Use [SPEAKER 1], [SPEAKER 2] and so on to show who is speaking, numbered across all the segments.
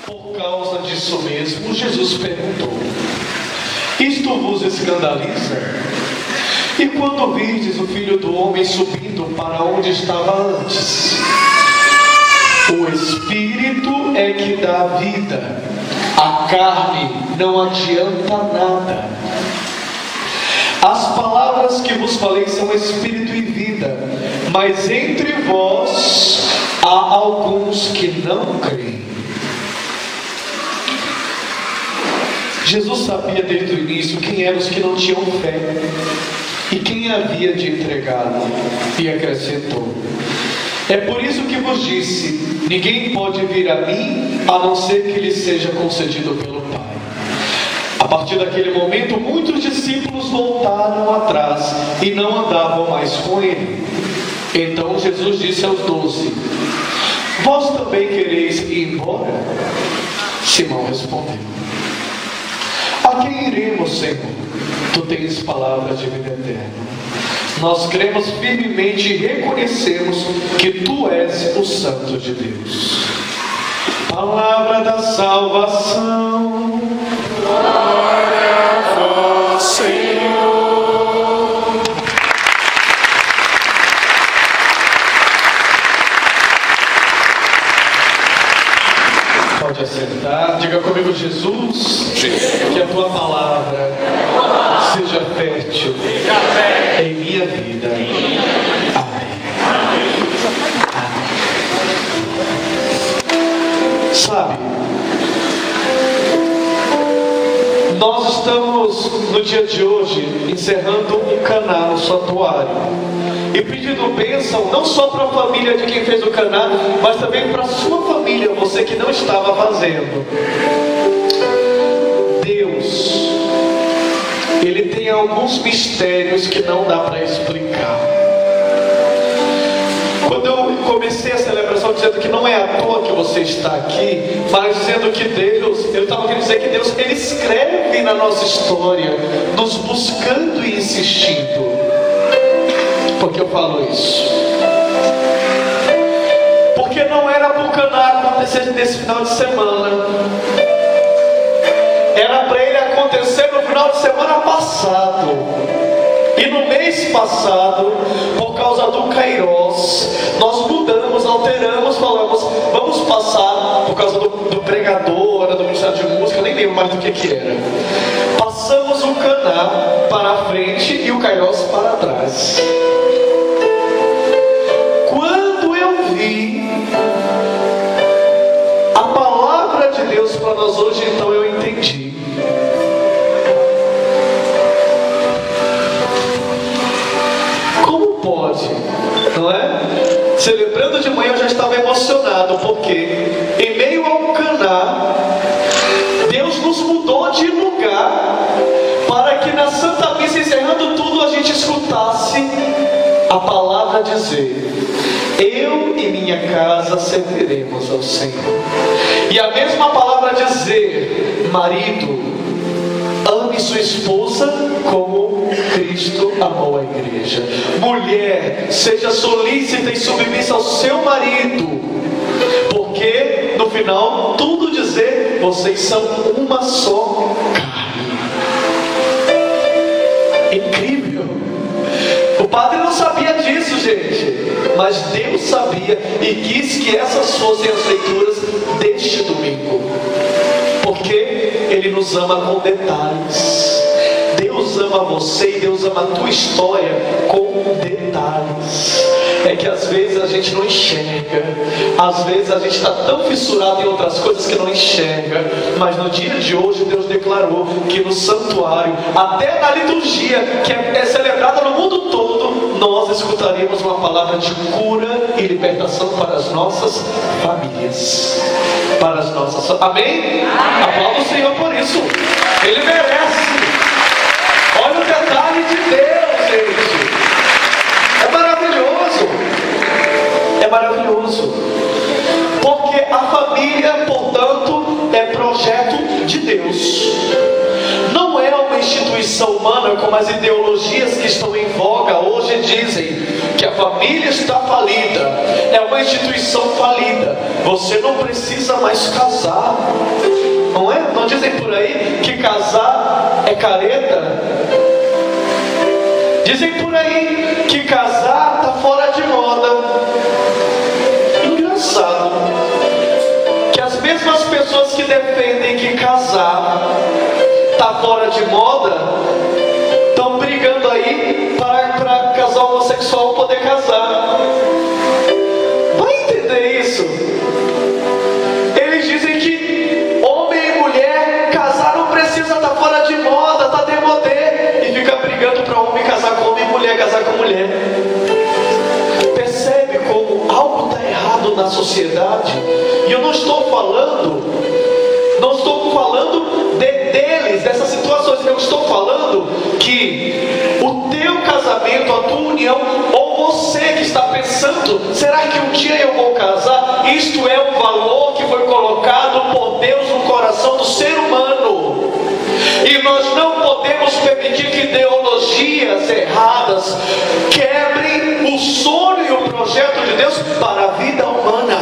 [SPEAKER 1] Por causa disso mesmo, Jesus perguntou: isto vos escandaliza? E quando virdes o Filho do Homem subindo para onde estava antes? O Espírito é que dá vida, a carne não adianta nada. As palavras que vos falei são Espírito e vida, mas entre vós há alguns que não creem. Jesus sabia desde o início quem eram os que não tinham fé e quem havia de entregá-lo, e acrescentou: é por isso que vos disse, ninguém pode vir a mim a não ser que lhe seja concedido pelo Pai. A partir daquele momento, muitos discípulos voltaram atrás e não andavam mais com ele. Então Jesus disse aos 12: vós também quereis ir embora? Simão respondeu: a quem iremos, Senhor? Tu tens palavras de vida eterna. Nós cremos firmemente e reconhecemos que Tu és o Santo de Deus. Palavra da salvação.
[SPEAKER 2] Glória a vós, Senhor.
[SPEAKER 1] Pode assentar. Diga comigo: Jesus, que a Tua palavra seja fértil em minha vida. Amém. Sabe, nós estamos no dia de hoje encerrando um Caná no santuário e pedindo bênção não só para a família de quem fez o Caná, mas também para a sua família, você que não estava fazendo. Deus, Ele tem alguns mistérios que não dá para explicar. Quando eu comecei a celebração dizendo que não é à toa que você está aqui, mas dizendo que Deus, eu estava querendo dizer que Deus, Ele escreve na nossa história, nos buscando e insistindo. Por que eu falo isso? Porque não era para o Caná acontecer nesse final de semana. Era para ele acontecer no final de semana passado. E no mês passado, por causa do Kairos, nós mudamos, alteramos, falamos: vamos passar, por causa do pregador, era do Ministério de Música, eu nem lembro mais do que era. Passamos o Caná para a frente e o Kairos para trás. Quando eu vi a palavra de Deus para nós hoje, então eu entendi. Como pode, não é? Celebrando de manhã eu já estava emocionado, porque em meio ao Caná, Deus nos mudou de lugar para que na Santa Missa, encerrando tudo, a gente escutasse a palavra dizer: eu e minha casa serviremos ao Senhor. E a mesma palavra dizer: marido, ame sua esposa como Cristo amou a igreja. Mulher, seja solícita e submissa ao seu marido, porque no final tudo dizer: vocês são uma só carne. Incrível. O padre não sabia disso, gente, mas Deus sabia e quis que essas fossem as leituras deste domingo, porque Ele nos ama com detalhes. Deus ama você e Deus ama a tua história com detalhes. É que às vezes a gente não enxerga, às vezes a gente está tão fissurado em outras coisas que não enxerga. Mas no dia de hoje Deus declarou que no santuário, até na liturgia que é celebrada no mundo todo, nós escutaremos uma palavra de cura e libertação para as nossas famílias, para as nossas... Amém? Aplauda o Senhor por isso. Ele merece. Olha o detalhe de Deus, gente. É maravilhoso. É maravilhoso. Porque a família, portanto, é projeto de Deus. Não é uma instituição humana como as ideologias que estão em voga hoje dizem que a família está falida. É uma instituição falida. você não precisa mais casar. Não é? Não dizem por aí que casar é careta? Dizem por aí que casar está fora de moda. Engraçado que as mesmas pessoas que defendem que casar está fora de moda estão brigando aí para casal homossexual poder casar. Vai entender isso? Eles dizem que homem e mulher casar não precisa, estar fora de moda, está demodé, e fica brigando para homem casar com homem e mulher casar com mulher. Percebe como algo está errado na sociedade? E eu não estou falando deles, dessas situações. Eu estou falando que o teu casamento, a tua união, ou você que está pensando, será que um dia eu vou casar? Isto é um valor que foi colocado por Deus no coração do ser humano. E nós não podemos permitir que ideologias erradas quebrem o sonho e o projeto de Deus para a vida humana.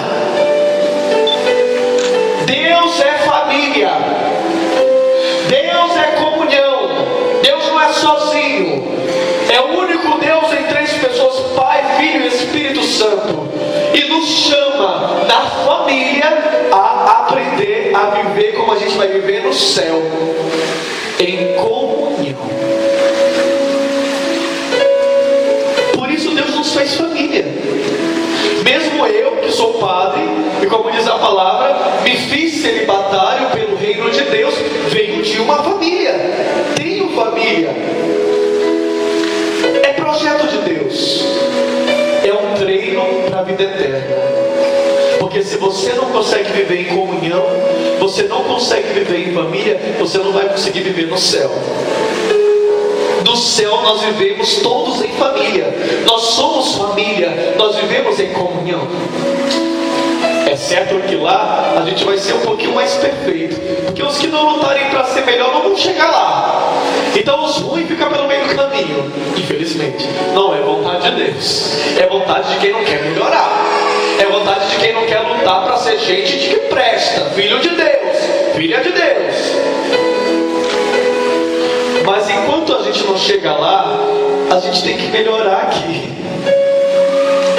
[SPEAKER 1] Deus é família. Deus é comunhão. Deus não é sozinho. É o único Deus em três pessoas: Pai, Filho e Espírito Santo. E nos chama na família a aprender a viver como a gente vai viver no céu, em comunhão. Por isso Deus nos fez família. Mesmo eu, que sou padre, e como diz a palavra, me fiz celibatário pelo reino de Deus, venho de uma família, tenho família. É projeto de Deus, é um treino para a vida eterna. Porque se você não consegue viver em comunhão, você não consegue viver em família, você não vai conseguir viver no céu. No céu nós vivemos todos em família. Nós somos família. Nós vivemos em comunhão. É certo que lá a gente vai ser um pouquinho mais perfeito, porque os que não lutarem para ser melhor não vão chegar lá. Então os ruins ficam pelo meio do caminho. Infelizmente, não é vontade de Deus. É vontade de quem não quer melhorar. É vontade de quem não quer lutar para ser gente de que presta. Filho de Deus, filha de Deus. Mas enquanto a gente não chega lá, a gente tem que melhorar aqui.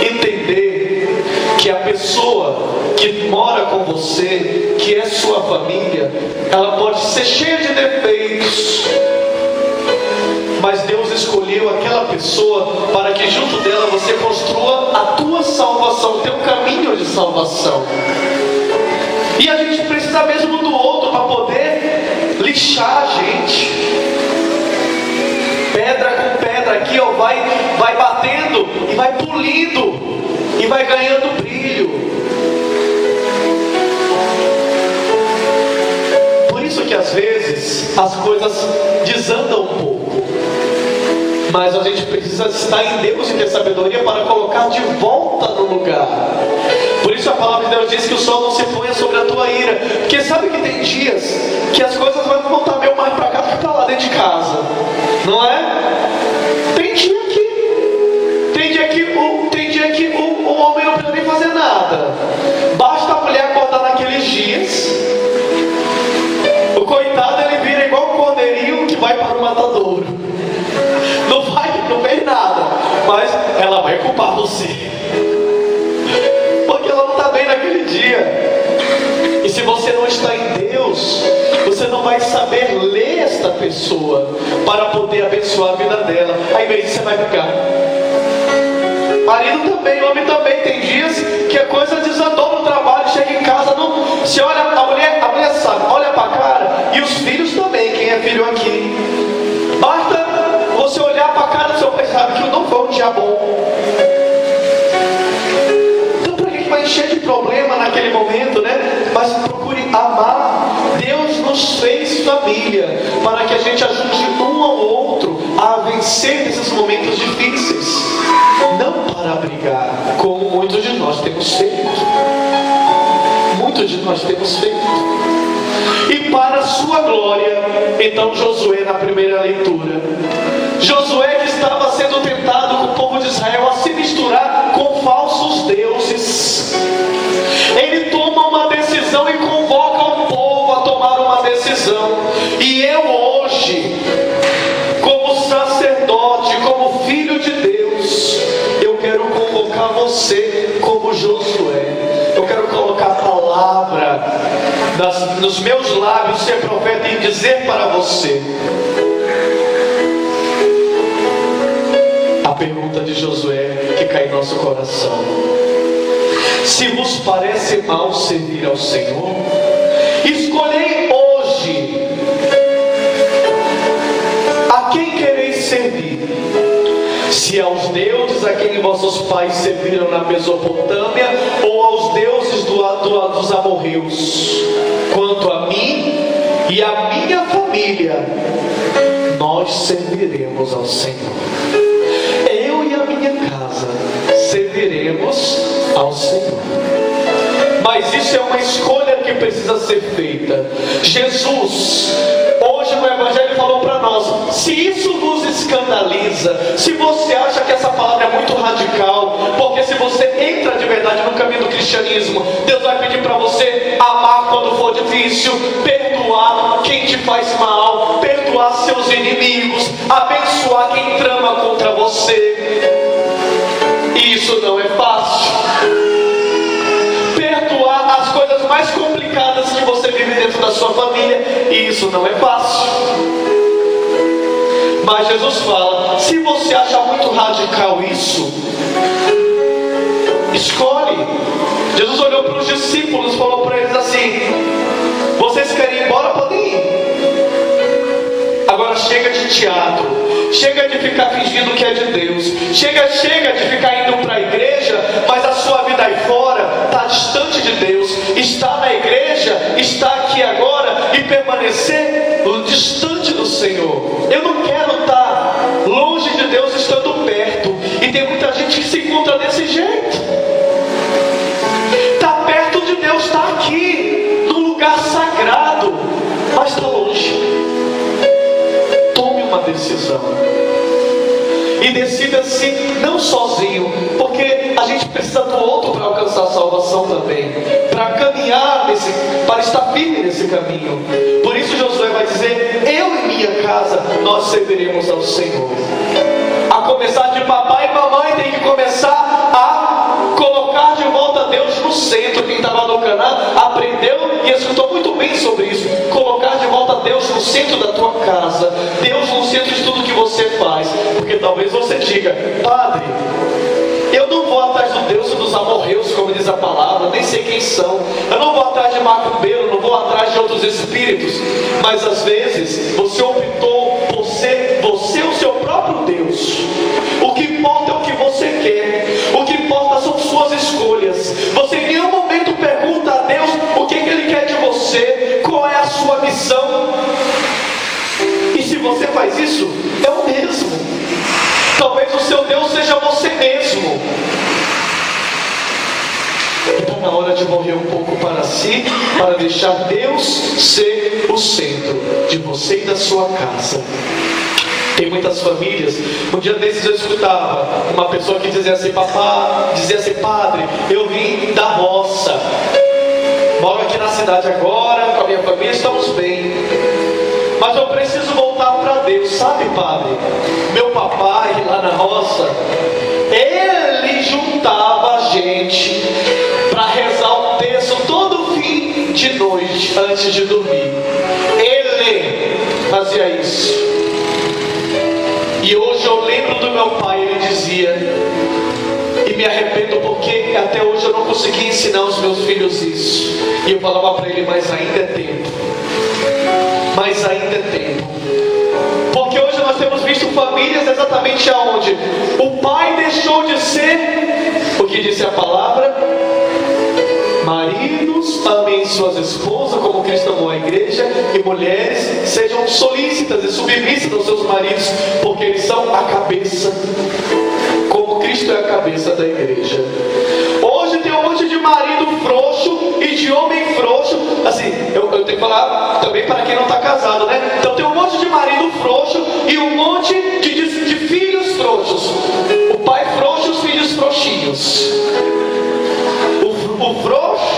[SPEAKER 1] Entender que a pessoa que mora com você, que é sua família, ela pode ser cheia de defeitos, mas Deus escolheu aquela pessoa para que junto dela você construa a tua salvação, o teu caminho de salvação. E a gente precisa mesmo do outro para poder lixar a gente. Pedra com pedra aqui, ó, vai batendo e vai polindo e vai ganhando brilho. Por isso que às vezes as coisas desandam um pouco, mas a gente precisa estar em Deus e ter sabedoria para colocar de volta no lugar. Por isso a palavra de Deus diz que o sol não se ponha sobre a tua ira, porque sabe que tem dias que as coisas vão voltar meio mais para cá do que para lá dentro de casa, não é? Tem dia que o homem não precisa nem fazer nada, basta a mulher acordar naqueles dias, o coitado ele vira igual um cordeirinho que vai para o matadouro, não fez nada, mas ela vai culpar você, porque ela não está bem naquele dia. E se você não está em Deus, você não vai saber ler esta pessoa para poder abençoar a vida dela. Aí vez você vai ficar. Marido também, homem também. Tem dias que a coisa desandou no trabalho, chega em casa, não. Se olha, a mulher sabe, olha para a cara. E os filhos também, quem é filho aqui. Basta você olhar para a cara do seu pai, sabe que não foi um dia bom. Então para que vai encher de problema naquele momento, né? Mas procure amar. Deus nos fez família para que a gente ajude um ao outro a vencer nesses momentos difíceis, não para brigar, como muitos de nós temos feito. E para a sua glória. Então Josué, na primeira leitura, Josué que estava sendo tentado com o povo de Israel a se misturar com falsos deuses, ele para você como Josué. Eu quero colocar a palavra nos meus lábios, ser profeta, e dizer para você. A pergunta de Josué que cai em nosso coração: se vos parece mal servir ao Senhor, escolhei hoje a quem quereis servir. Se aos deuses a quem vossos pais serviram na Mesopotâmia, ou aos deuses dos amorreus. Quanto a mim e a minha família, nós serviremos ao Senhor. Eu e a minha casa serviremos ao Senhor. Mas isso é uma escolha que precisa ser feita. Jesus, hoje no Evangelho, falou para nós: se isso vos escandaliza, se você acha que essa palavra é muito radical, porque se você entra de verdade no caminho do cristianismo, Deus vai pedir para você amar quando for difícil, perdoar quem te faz mal, perdoar seus inimigos, abençoar quem trama contra você. E isso não é fácil. Perdoar as coisas mais complicadas que você vive dentro da sua família, e isso não é fácil. Mas Jesus fala: se você acha muito radical isso, escolhe. Jesus olhou para os discípulos e falou para eles assim: vocês querem ir embora? Podem ir. Agora chega de teatro, chega de ficar fingindo que é de Deus, chega de ficar indo para a igreja, mas a sua vida aí fora está distante de Deus. Está na igreja, está aqui agora, e permanecer distante do Senhor. Eu não quero estar longe de Deus estando perto. E tem muita gente que se encontra desse jeito. Está perto de Deus, está aqui no lugar sagrado, mas está longe. Tome uma decisão e decida-se, não sozinho, porque a gente precisa do outro para alcançar a salvação também, para caminhar para estar firme nesse caminho. Por isso Josué vai dizer: eu e minha casa, nós serviremos ao Senhor. A começar de papai e mamãe, tem que começar a colocar de volta Deus no centro. Quem estava no Canaã aprendeu e escutou muito bem sobre isso. Colocar de volta Deus no centro da tua casa, Deus no centro de tudo que você faz. Porque talvez você diga: padre, eu não vou atrás do Deus dos amorreus, como diz a palavra, nem sei quem são. Eu não vou atrás de macumbeiro, não vou atrás de outros espíritos. Mas às vezes você optou por ser você o seu próprio Deus. O que importa é o que você quer, o que importa são suas escolhas. Você em nenhum momento pergunta a Deus o que Ele quer de você, qual é a sua missão. E se você faz isso, é o mesmo. Talvez o seu Deus seja você mesmo. Então na hora de morrer um pouco para si, para deixar Deus ser o centro de você e da sua casa. Tem muitas famílias. Um dia desses eu escutava uma pessoa que dizia assim: padre, eu vim da roça, moro aqui na cidade agora, com a minha família, estamos bem, mas eu preciso voltar para Deus. Sabe, padre, meu papai lá na roça, ele juntava a gente para rezar o texto todo fim de noite, antes de dormir. Ele fazia isso. E hoje eu lembro do meu pai, ele dizia, e me arrependo porque até hoje eu não consegui ensinar os meus filhos isso. E eu falava para ele: mas ainda é tempo. Mas ainda é tempo. Porque hoje nós temos visto famílias exatamente aonde o pai deixou de ser o que disse a palavra: maridos, amem suas esposas como Cristo amou a igreja, e mulheres, sejam solícitas e submissas aos seus maridos, porque eles são a cabeça, como Cristo é a cabeça da igreja. Hoje tem um monte de marido frouxo e de homem frouxo. Assim, eu tenho que falar também para quem não está casado, né? Então tem um monte de marido frouxo e um monte de filhos frouxos. O pai frouxo e os filhos frouxinhos. O frouxo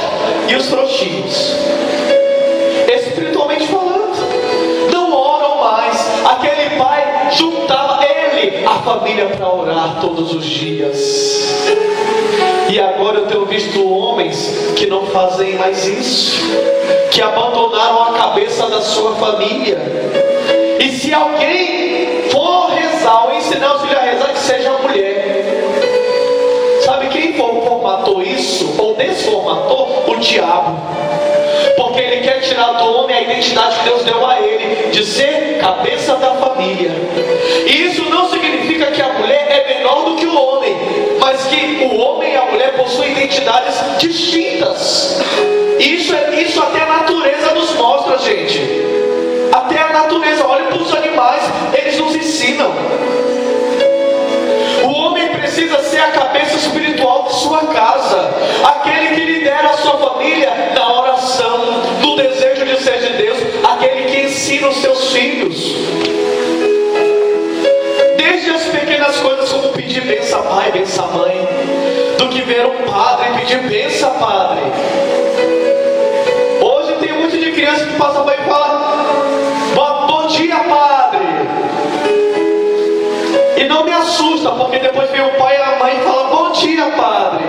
[SPEAKER 1] e os frouxinhos, espiritualmente falando, não oram mais. Aquele pai juntava a família para orar todos os dias. E agora eu tenho visto homens que não fazem mais isso, que abandonaram a cabeça da sua família. E se alguém for rezar ou ensinar os filhos a rezar, que seja a mulher. Sabe quem formatou isso ou desformatou? O diabo. Porque ele quer tirar do homem a identidade que Deus deu a ele, de ser cabeça da família. E isso não significa que a mulher é menor do que o homem, mas que o homem e a mulher possuem identidades distintas. Isso até a natureza nos mostra, gente. Até a natureza, olha para os animais, eles nos ensinam. O homem precisa ser a cabeça espiritual de sua casa, aquele que lidera a sua família na oração, no desejo de ser de Deus, aquele que ensina os seus filhos. Desde as pequenas coisas, como pedir benção a pai, benção a mãe, do que ver um padre e pedir benção a padre. Hoje tem um monte de criança que passa para e fala: bom dia, padre. E não me assusta, porque depois vem o pai e a mãe e fala: bom dia, padre.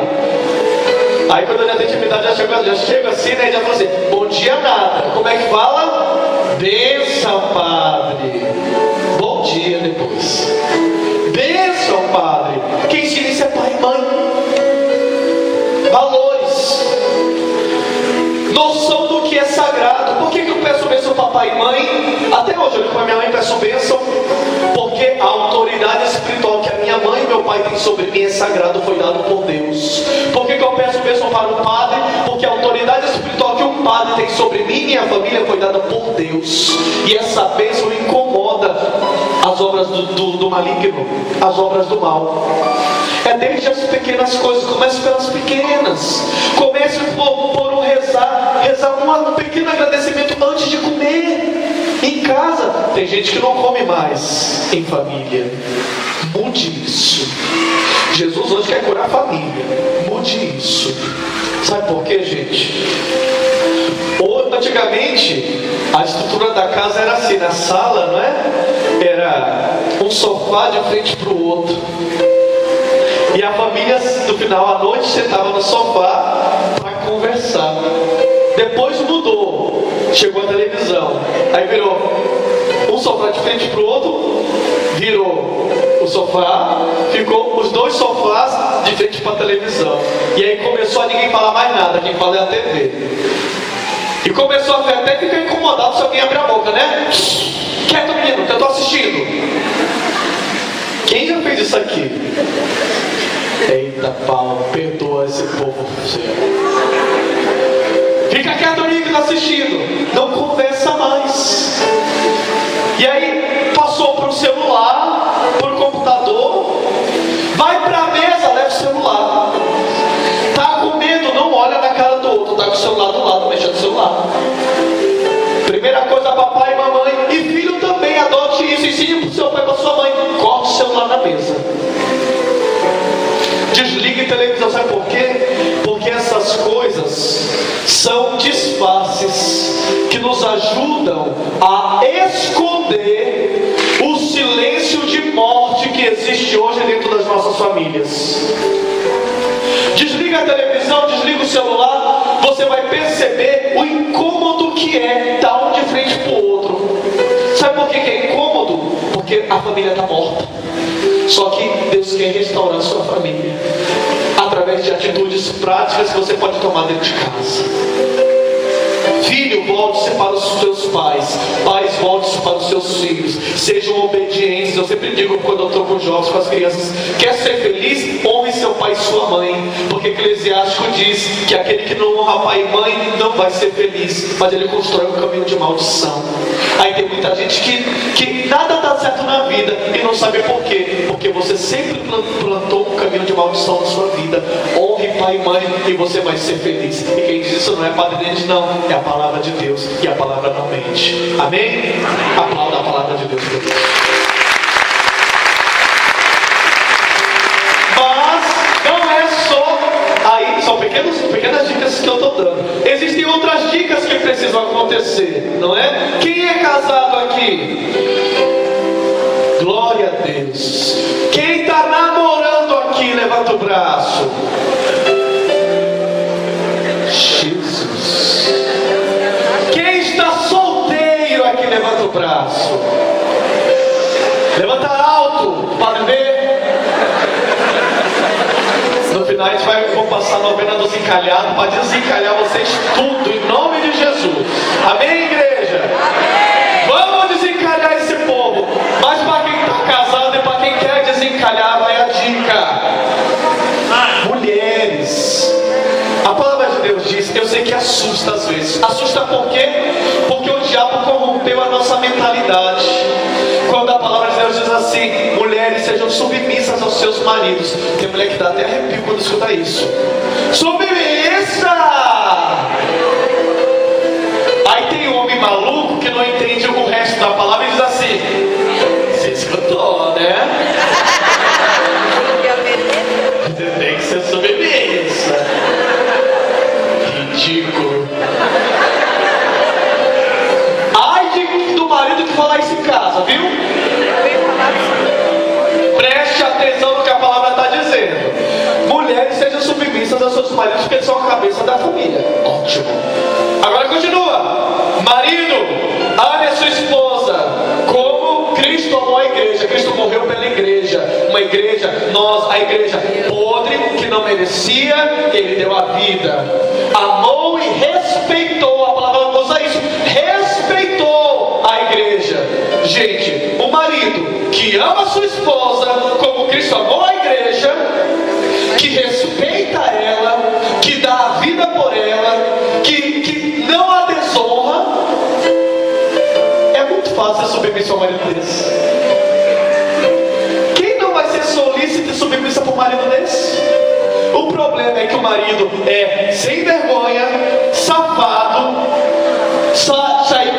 [SPEAKER 1] Aí quando eu já tenho intimidade, já chego assim, né? E já falo assim: bom dia nada. Como é que fala? Benção, padre. Bom dia depois. Benção, padre. Quem ensina isso é pai e mãe. Valores. Noção do que é sagrado. Por que eu peço bênção para pai e mãe? Até hoje eu ligo para minha mãe e peço bênção. Porque a autoridade espiritual que a minha mãe e meu pai têm sobre mim é sagrado, foi dado por Deus. Por que eu peço bênção para o padre? Porque a autoridade espiritual que o padre tem sobre mim e minha família foi dada por Deus. E essa bênção incomoda as obras do maligno, as obras do mal. É desde as pequenas coisas. Comece pelas pequenas. Comece por um rezar um pequeno agradecimento antes de comer. Em casa, tem gente que não come mais em família. Mude isso. Jesus hoje quer curar a família. Mude isso. Sabe por quê, gente? Antigamente, a estrutura da casa era assim, na sala, não é? Era um sofá de frente para o outro. E a família, no final à noite, sentava no sofá para conversar. Depois mudou. Chegou a televisão. Aí virou um sofá de frente para o outro. Virou o sofá. Ficou os dois sofás de frente para a televisão. E aí começou a ninguém falar mais nada. Quem fala é a TV. E começou a até ficar incomodado se alguém abrir a boca, né? Quieto, menino, que eu estou assistindo. Quem já fez isso aqui? Eita pau, perdoa esse povo. Fica quieto, menino, que está assistindo. Não conversa mais. E aí passou para o celular, para o computador. Vai para a mesa, leva o celular. Tá com medo, não olha na cara do outro. Tá com o celular do lado, mexa no celular. Primeira coisa, papai e mamãe e filho também, adote isso, ensine para o seu pai e para sua mãe. Corte o celular na mesa. Desligue a televisão, sabe por quê? Porque essas coisas são disfarces que nos ajudam a esconder o silêncio de morte que existe hoje dentro das nossas famílias. Desliga a televisão, desliga o celular, você vai perceber o incômodo que é estar um de frente para o outro. Sabe por que é incômodo? Porque a família está morta. Só que Deus quer restaurar a sua família através de atitudes práticas que você pode tomar dentro de casa. Filho, volte-se para os seus pais. Pais, volte-se para os seus filhos. Sejam obedientes. Eu sempre digo quando eu estou com jovens, com as crianças: quer ser feliz? Honre seu pai e sua mãe. Porque Eclesiástico diz que aquele que não honra pai e mãe não vai ser feliz, mas ele constrói um caminho de maldição. Aí tem muita gente que nada dá certo na vida e não sabe por quê. Porque você sempre plantou um caminho de maldição na sua vida. Honre pai e mãe e você vai ser feliz. E quem diz isso não é Padre Neide, não. É a palavra de Deus. E a palavra não mente. Amém? Aplauda a palavra de Deus. Mas não é só aí, são pequenas dicas que eu estou dando. Existem outras dicas que precisam acontecer, não é? Quem é casado aqui? Glória a Deus. Quem está namorando aqui, levanta o braço. o braço. Levanta alto, Padre B. No final a gente vou passar a novena dos encalhados para desencalhar vocês tudo, em nome de Jesus. Amém, igreja? Amém. Vamos desencalhar esse povo. Mas para quem está casado e para quem quer desencalhar, vai a dica. Mulheres, a palavra de Deus diz, eu sei que assusta às vezes. Assusta por quê? Porque o diabo corrompeu a nossa mentalidade. Quando a palavra de Deus diz assim: mulheres, sejam submissas aos seus maridos. Tem mulher que dá até arrepio quando escuta isso. Submissa! Aí tem um homem maluco que não entende o resto da palavra e diz assim: você escutou, né? Você tem que ser submissa. Ridículo. Ai do marido que falar isso em casa, viu? Preste atenção no que a palavra está dizendo. Mulheres, sejam submissas aos seus maridos, porque eles são a cabeça da família. Ótimo. Agora continua. Marido, ame a sua esposa como Cristo amou a igreja. Cristo morreu pela igreja. Uma igreja, nós, a igreja podre, que não merecia, ele deu a vida. Amou e respeitou. A palavra usa isso. Respeitou a igreja. Gente, o marido que ama a sua esposa como Cristo amou a igreja, que respeita ela, que dá a vida por ela, que não a desonra, é muito fácil ser submissa ao marido desse. Quem não vai ser solícito e submissa para um marido desse? O problema é que o marido é sem vergonha, safado,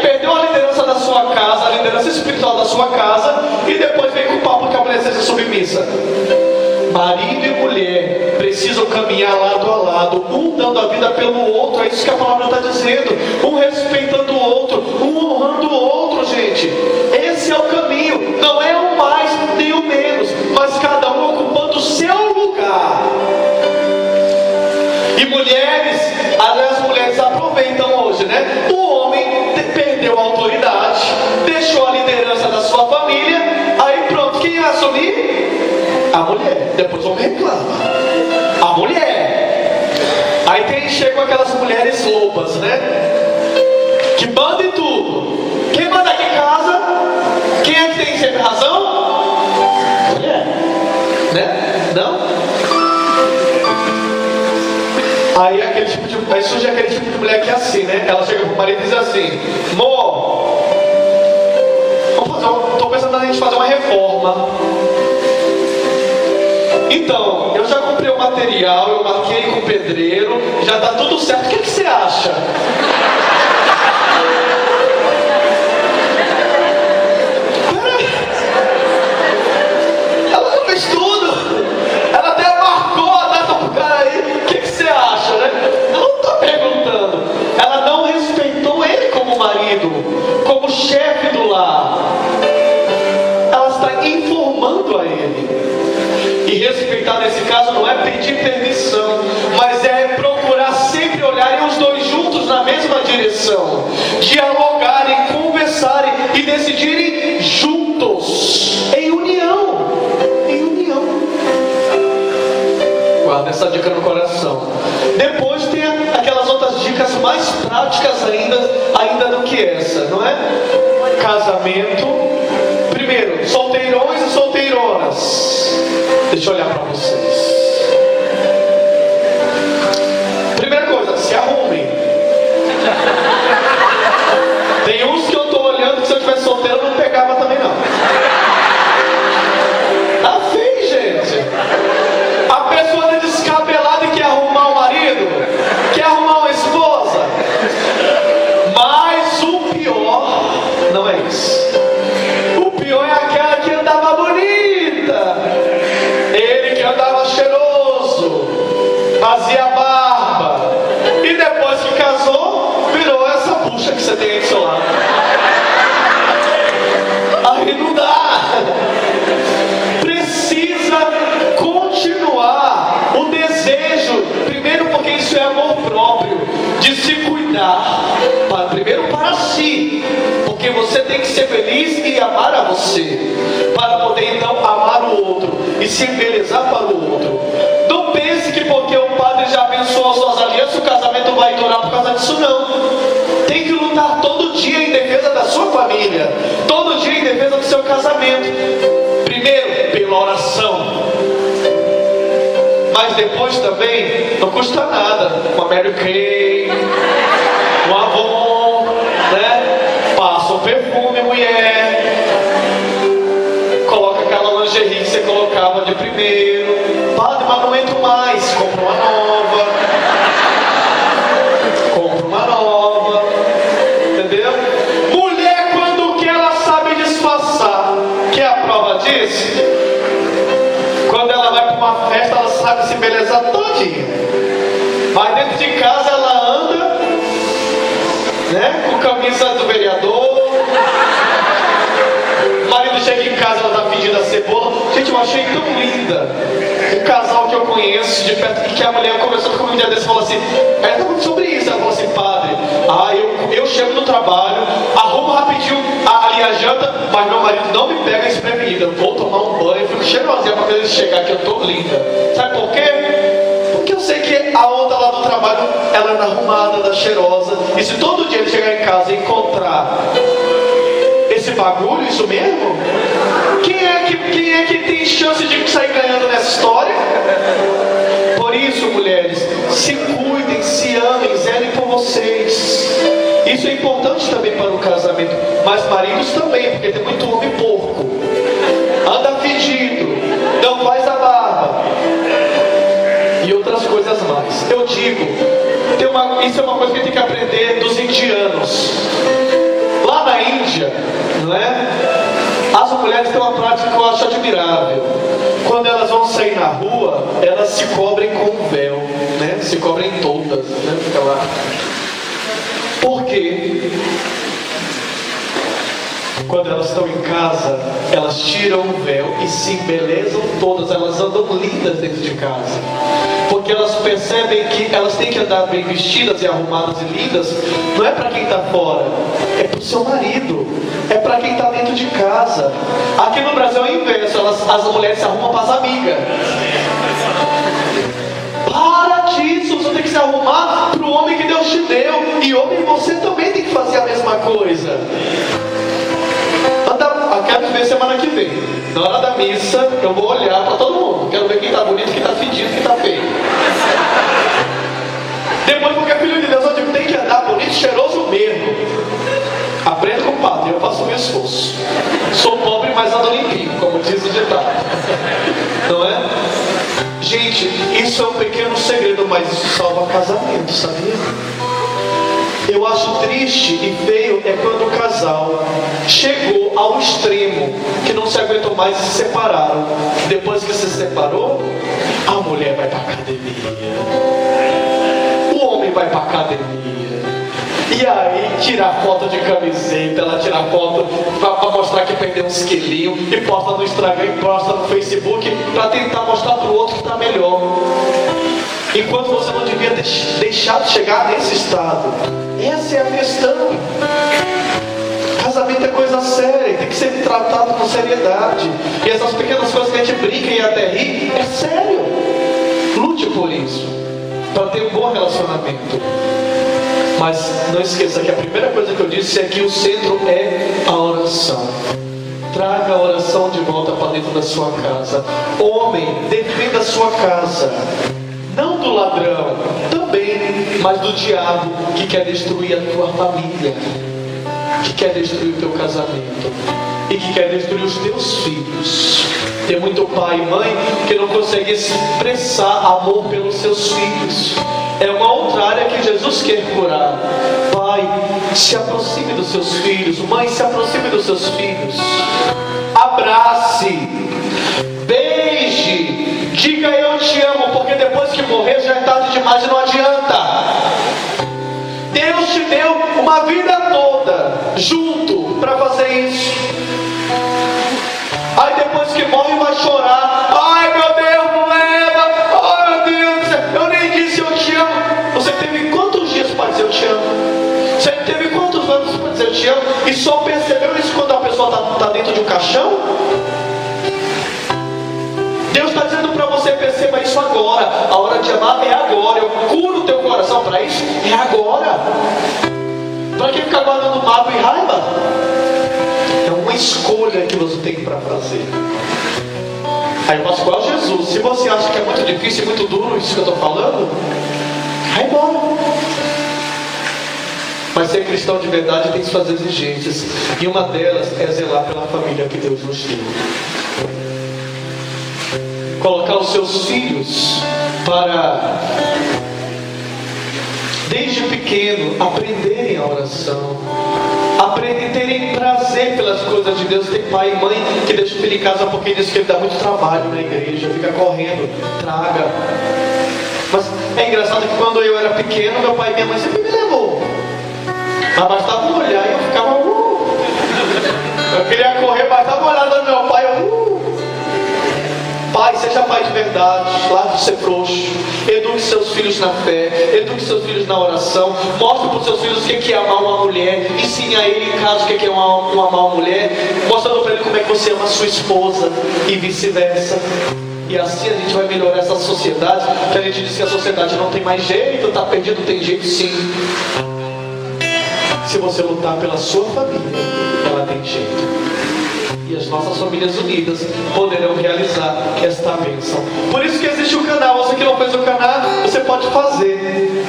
[SPEAKER 1] perdeu a liderança da sua casa, a liderança espiritual da sua casa, e depois vem com o papo que a mulher seja submissa. Marido e mulher precisam caminhar lado a lado, um dando a vida pelo outro. É isso que a palavra está dizendo. Um respeitando o outro, um honrando o outro, gente. Esse é o caminho. Não é um mais nem o menos, mas cada um ocupando o seu lugar. E mulheres, aliás, as mulheres aproveitam hoje, né? O homem perdeu a autoridade, deixou a liderança da sua família, aí pronto, quem ia assumir? A mulher. Depois vamos reclamar. A mulher. Aí chegam aquelas mulheres lobas, né? Que mandam em tudo. Quem manda aqui em casa? Quem é que tem sempre razão? Mulher. Né? Não? Aí surge aquele tipo de mulher que é assim, né? Ela chega pro marido e diz assim: amor, estou pensando na gente fazer uma reforma. Então, eu já comprei o material, eu marquei com o pedreiro, já está tudo certo. O que você acha? Ela já fez tudo. Ela até marcou a data pro cara aí. O que você acha, né? Ela não está perguntando. Ela não respeitou ele como marido, como chefe do lar. Ela está informando a ele. E respeitar nesse caso não é pedir permissão, mas é procurar sempre olharem os dois juntos na mesma direção, dialogarem, conversarem e decidirem juntos, em união. Em união. Guarda essa dica no coração. Depois tem aquelas outras dicas mais práticas ainda do que essa, não é? Casamento. Primeiro, solteirões e solteironas. Deixa eu olhar para vocês. Primeira coisa, se arrumem. Tem uns que eu estou olhando que se eu tivesse solteiro eu não pegava também não. Tá feio, gente. A pessoa é descabelada e quer arrumar um marido, quer arrumar uma esposa. Mas o pior não é isso. O pior é aquela que andava bonita. Ele que andava cheiroso, fazia barba, e depois que casou, virou essa bucha que você tem aí do seu lado. Aí não dá. Precisa continuar o desejo, primeiro porque isso é amor próprio, de se cuidar, primeiro para si, porque porque você tem que ser feliz e amar a você, para poder então amar o outro e se embelezar para o outro. Não pense que porque o padre já abençoou as suas alianças, o casamento vai durar por causa disso, não. Tem que lutar todo dia em defesa da sua família, todo dia em defesa do seu casamento. Primeiro, pela oração, mas depois também, não custa nada, uma Mary Kay, um Avon, né? Passa um perfume, mulher, coloca aquela lingerie que você colocava de primeiro. Padre, mas não entro mais, compra uma nova, entendeu? Mulher, quando que ela sabe disfarçar, que é a prova disso? Quando ela vai para uma festa, ela sabe se embelezar todinha. Mas dentro de casa ela anda, né, com camisa do vereador. O marido chega em casa, ela está pedindo a cebola. Gente, eu achei tão linda um casal que eu conheço de perto, que a mulher conversando comigo um dia desse e falou assim, ela está falando sobre isso, ela falou assim, padre, eu chego no trabalho, arrumo rapidinho ali a janta, mas meu marido não me pega desprevenida. Eu vou tomar um banho, fico cheirosinha para ele chegar que eu tô linda. Sabe por quê? Porque eu sei que a outra lá do trabalho, ela anda arrumada, anda cheirosa. E se todo dia ele chegar em casa e encontrar esse bagulho, isso mesmo, quem é que tem chance de sair ganhando nessa história? Por isso, mulheres, se cuidem, se amem, zelem por vocês. Isso é importante também para o casamento. Mas maridos também, porque tem muito homem porco, anda fedido, não faz a barba e outras coisas mais. Eu digo, isso é uma coisa que tem que aprender dos indianos. Lá na Índia, não é? As mulheres têm uma prática que eu acho admirável. Quando elas vão sair na rua, elas se cobrem com um véu, né? Se cobrem todas, né? Fica lá. Por quê? Quando elas estão em casa, elas tiram o véu e se embelezam todas. Elas andam lindas dentro de casa, porque elas percebem que elas têm que andar bem vestidas e arrumadas e lindas. Não é para quem está fora, é para o seu marido, é para quem está dentro de casa. Aqui no Brasil é o inverso, as mulheres se arrumam para as amigas. Para disso, você tem que se arrumar para o homem que Deus te deu. E homem, você também tem que fazer a mesma coisa. Quero ver semana que vem. Na hora da missa, eu vou olhar para todo mundo. Quero ver quem está bonito, quem está fedido, quem está feio. Depois, porque filho de Deus, eu digo, tem que andar bonito, cheiroso mesmo. Aprenda com o padre, eu faço o meu esforço. Sou pobre, mas ando limpinho, como diz o ditado. Não é? Gente, isso é um pequeno segredo, mas isso salva casamento, sabia? Eu acho triste e feio é quando o casal chegou ao extremo que não se aguentou mais e se separaram. Depois que se separou, a mulher vai para academia, o homem vai para academia, e aí tira foto de camiseta, ela tira foto para mostrar que perdeu uns quilinhos e posta no Instagram e posta no Facebook para tentar mostrar para o outro que está melhor. Enquanto você não devia deixar de chegar nesse estado. Essa é a questão. Casamento é coisa séria, tem que ser tratado com seriedade. E essas pequenas coisas que a gente brinca e até ri, é sério. Lute por isso, para ter um bom relacionamento. Mas não esqueça que a primeira coisa que eu disse é que o centro é a oração. Traga a oração de volta para dentro da sua casa. Homem, defenda a sua casa. Não do ladrão, também, mas do diabo que quer destruir a tua família, que quer destruir o teu casamento e que quer destruir os teus filhos. Tem muito pai e mãe que não consegue expressar amor pelos seus filhos. É uma outra área que Jesus quer curar. Pai, se aproxime dos seus filhos. Mãe, se aproxime dos seus filhos. Abrace, beije, diga eu te amo, porque depois que morrer já é tarde demais e não adianta. Deus te deu uma vida toda junto para fazer isso. Aí depois que morre vai chorar. Ai meu Deus, não leva. Ai meu Deus, eu nem disse eu te amo. Você teve quantos dias para dizer eu te amo? Você teve quantos anos para dizer eu te te amo, e só percebeu isso quando a pessoa está dentro de um caixão? Deus está dizendo para você: perceba isso agora. A hora de amar é agora. Eu curo o teu coração para isso, é agora. Para que ficar guardando mágoa e raiva? É uma escolha que você tem para fazer. Aí eu faço igual Jesus. Se você acha que é muito difícil e muito duro isso que eu estou falando, vai embora. Mas ser cristão de verdade tem suas exigências, e uma delas é zelar pela família que Deus nos deu. Colocar os seus filhos para, desde pequeno, aprenderem a oração, terem prazer pelas coisas de Deus. Tem pai e mãe que deixa o filho em casa porque diz que ele dá muito trabalho na igreja, fica correndo, traga. Mas é engraçado que quando eu era pequeno, meu pai e minha mãe sempre me levou. Mas bastava um olhar e eu ficava Eu queria correr, bastava uma olhada no meu pai, Pai, seja pai de verdade, largue de ser frouxo. Eduque seus filhos na fé, eduque seus filhos na oração. Mostre para os seus filhos o que é amar uma mulher. Ensine a ele em casa o que é amar uma mulher. Mostrando para ele como é que você ama a sua esposa e vice-versa. E assim a gente vai melhorar essa sociedade. Que a gente diz que a sociedade não tem mais jeito, está perdido, tem jeito sim. Se você lutar pela sua família, ela tem jeito. E as nossas famílias unidas poderão realizar esta bênção. Por isso que existe o canal. Você que não fez o canal, você pode fazer.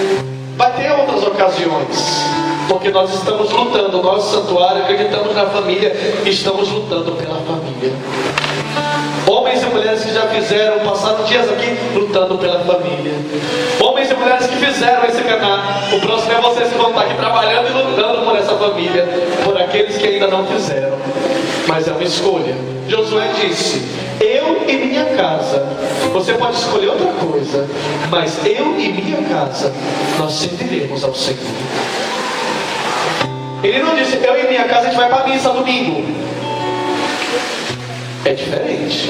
[SPEAKER 1] Vai ter outras ocasiões, porque nós estamos lutando. O nosso santuário, acreditamos na família, estamos lutando pela família. Homens e mulheres que já fizeram, passaram dias aqui lutando pela família. Homens e mulheres que fizeram esse canal. O próximo é vocês que vão estar aqui trabalhando e lutando por essa família, por aqueles que ainda não fizeram. Mas é uma escolha. Josué disse: eu e minha casa. Você pode escolher outra coisa, mas eu e minha casa, nós serviremos ao Senhor. Ele não disse: eu e minha casa, a gente vai para a missa domingo. É diferente.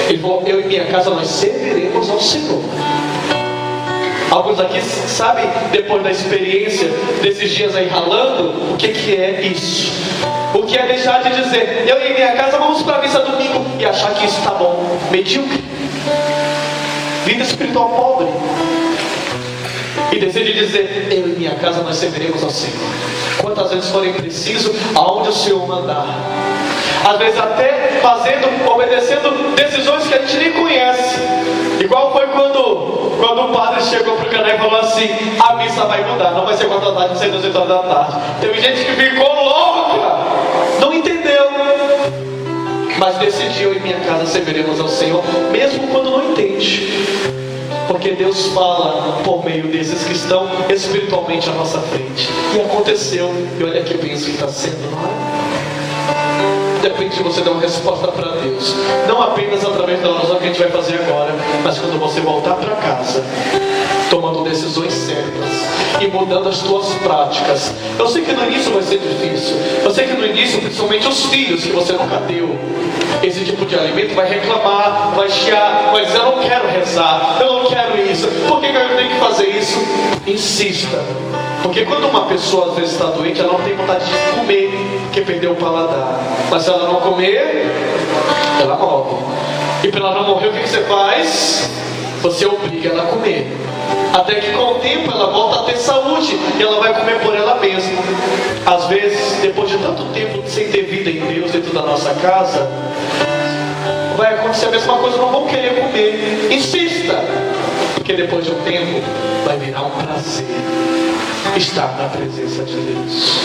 [SPEAKER 1] Ele falou: eu e minha casa, nós serviremos ao Senhor. Alguns aqui sabem, depois da experiência desses dias aí ralando, o que é isso? O que é deixar de dizer: eu e minha casa vamos para a missa domingo, e achar que isso está bom. Medíocre. Vida espiritual pobre. E decide dizer: eu e minha casa nós serviremos ao Senhor. Quantas vezes forem preciso, aonde o Senhor mandar. Às vezes até obedecendo decisões que a gente nem conhece. Igual foi quando o padre chegou para o canal e falou assim: a missa vai mudar, não vai ser 4 da tarde, vai ser 2 horas da tarde. Teve gente que ficou louca, não entendeu, mas decidiu: em minha casa serviremos ao Senhor, mesmo quando não entende. Porque Deus fala por meio desses que estão espiritualmente à nossa frente. E aconteceu, e olha que bênção que está sendo, não é? Depende de você dar uma resposta para Deus. Não apenas através da oração que a gente vai fazer agora, mas quando você voltar para casa, tomando decisões certas e mudando as tuas práticas. Eu sei que no início vai ser difícil. Eu sei que no início, principalmente os filhos que você nunca deu esse tipo de alimento, vai reclamar, vai chiar, vai dizer: eu não quero rezar, eu não quero isso. Por que eu tenho que fazer isso? Insista. Porque quando uma pessoa às vezes está doente, ela não tem vontade de comer, porque perdeu o paladar. Mas se ela não comer, ela morre. E para ela não morrer, o que você faz? Você obriga ela a comer. Até que com o tempo ela volta a ter saúde e ela vai comer por ela mesma. Às vezes, depois de tanto tempo sem ter vida em Deus dentro da nossa casa, vai acontecer a mesma coisa, não vão querer comer. Insista, porque depois de um tempo vai virar um prazer estar na presença de Deus.